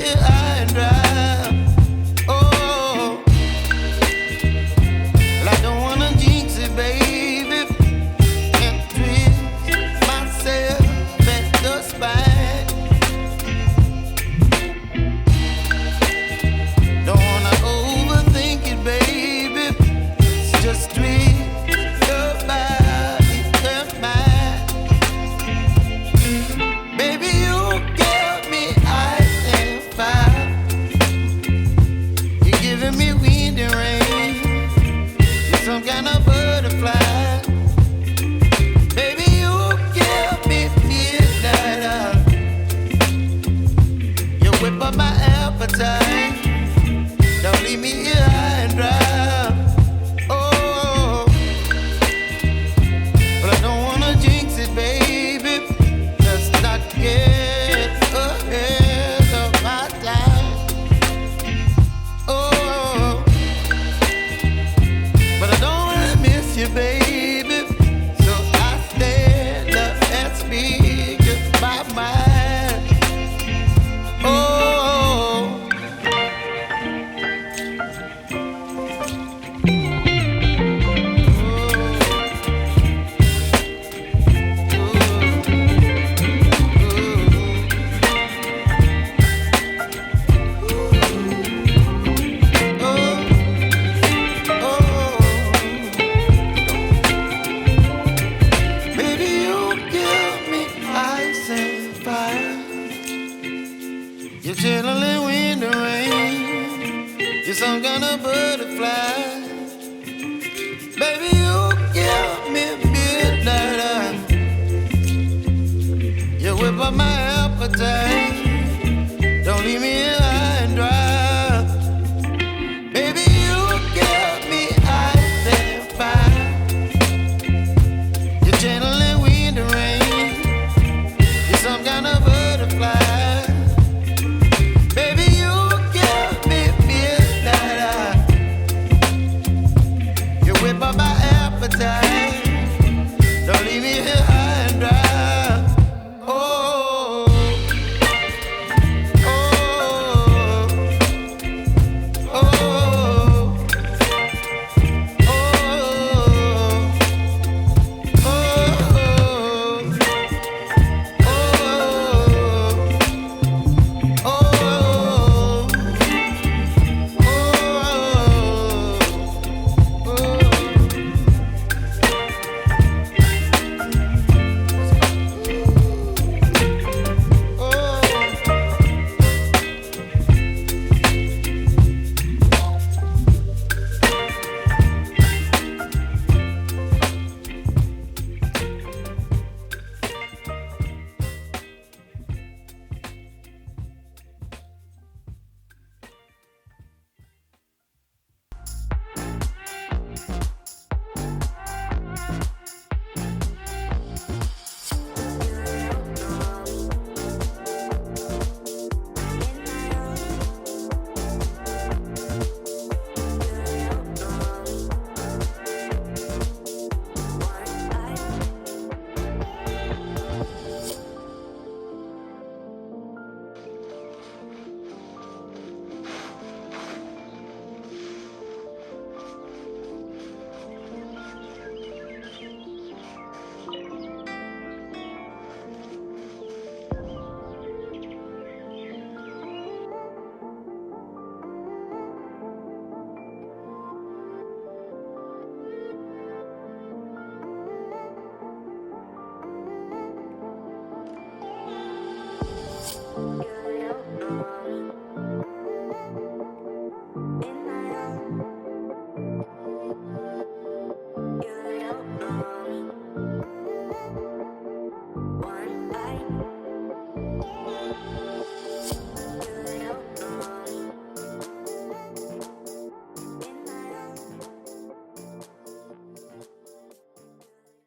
here high and dry. Oh, well, I don't wanna jinx it, baby, and twist myself at the spine. Don't wanna overthink it, baby. It's just twist your body and mine. Baby, you give me ice and fire. You're giving me wind and rain. You're some kind of butterfly. Baby, you give me midnight. You whip up my appetite. Don't leave me here high and dry. Oh, but I don't wanna jinx it, baby. Let's not get ahead of my time. Oh, but I don't wanna miss you, baby. So I stand up and speak my mind. Oh. Baby, you give me ice and fire. You're chilling wind and rain. You're some kind of butterfly. Baby, you give me midnight. You whip up my appetite.